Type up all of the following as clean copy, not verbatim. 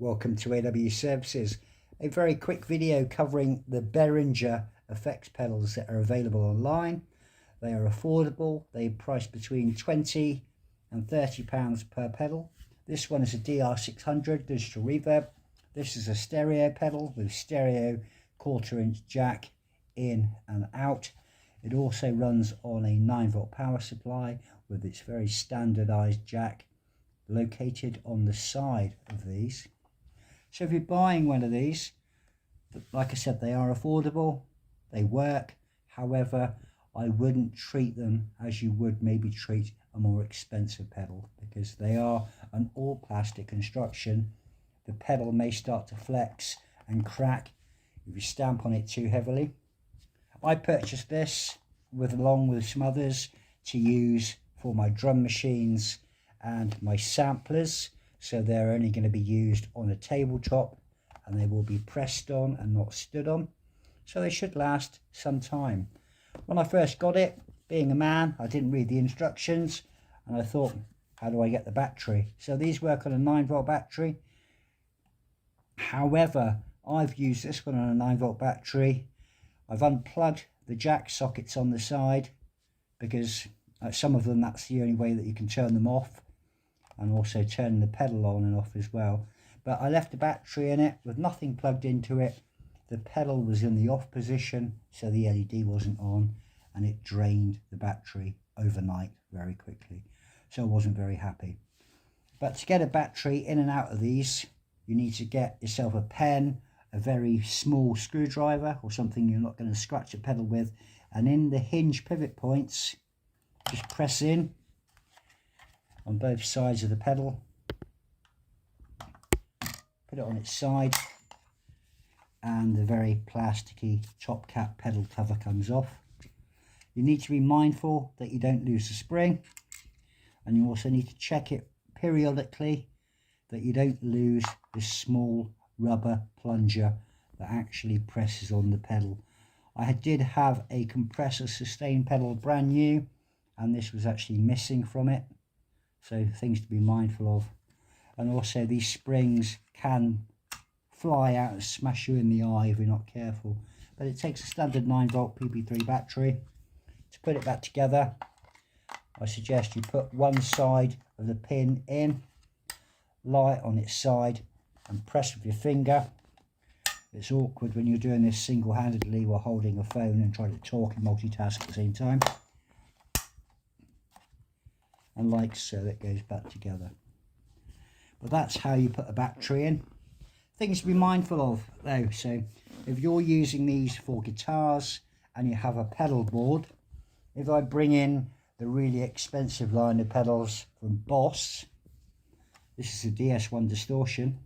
Welcome to AW Services. A very quick video covering the Behringer effects pedals that are available online. They are affordable. They price between £20 and £30 per pedal. This one is a DR600 digital reverb. This is a stereo pedal with stereo 1/4-inch jack in and out. It also runs on a 9-volt power supply with its very standardized jack located on the side of these. So if you're buying one of these, like I said, they are affordable, they work. However, I wouldn't treat them as you would maybe treat a more expensive pedal, because they are an all plastic construction. The pedal may start to flex and crack if you stamp on it too heavily. I purchased this along with some others to use for my drum machines and my samplers, so they're only going to be used on a tabletop and they will be pressed on and not stood on, so they should last some time. When I first got it, being a man, I didn't read the instructions and I thought, how do I get the battery? So these work on a 9-volt battery. However, I've used this one on a 9-volt battery. I've unplugged the jack sockets on the side because some of them, that's the only way that you can turn them off, and also turn the pedal on and off as well. But I left the battery in it with nothing plugged into it. The pedal was in the off position, so the LED wasn't on, and it drained the battery overnight very quickly. So I wasn't very happy. But to get a battery in and out of these, you need to get yourself a pen, a very small screwdriver or something you're not going to scratch a pedal with, and in the hinge pivot points, just press in on both sides of the pedal, put it on its side, and the very plasticky top cap pedal cover comes off. You need to be mindful that you don't lose the spring, and you also need to check it periodically that you don't lose this small rubber plunger that actually presses on the pedal. I did have a compressor sustain pedal brand new, and this was actually missing from it, so things to be mindful of. And also these springs can fly out and smash you in the eye if you're not careful. But it takes a standard 9-volt PP3 battery. To put it back together, I suggest you put one side of the pin in, lie it on its side and press with your finger. It's awkward when you're doing this single-handedly while holding a phone and trying to talk and multitask at the same time. And like so, it goes back together. But that's how you put a battery in. Things to be mindful of though, so if you're using these for guitars and you have a pedal board, if I bring in the really expensive line of pedals from Boss, this is a DS1 distortion,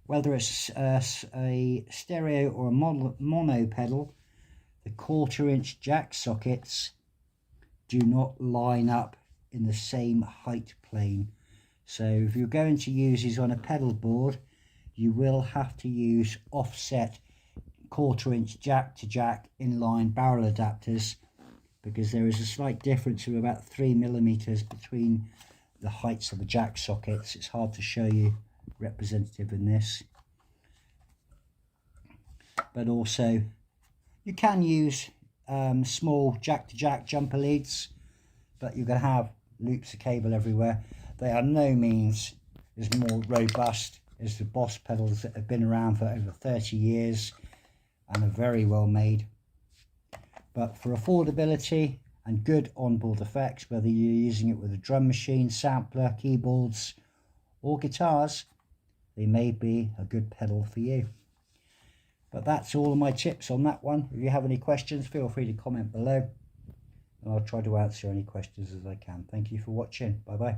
whether it's a stereo or a mono pedal, the 1/4-inch jack sockets do not line up in the same height plane. So if you're going to use these on a pedal board, you will have to use offset 1/4-inch jack to jack inline barrel adapters, because there is a slight difference of about 3mm between the heights of the jack sockets. It's hard to show you representative in this, but also you can use small jack to jack jumper leads, but you're going to have loops of cable everywhere. They are no means as more robust as the Boss pedals that have been around for over 30 years and are very well made. But for affordability and good onboard effects, whether you're using it with a drum machine, sampler, keyboards or guitars, they may be a good pedal for you. But that's all of my tips on that one. If you have any questions, feel free to comment below and I'll try to answer any questions as I can. Thank you for watching. Bye bye.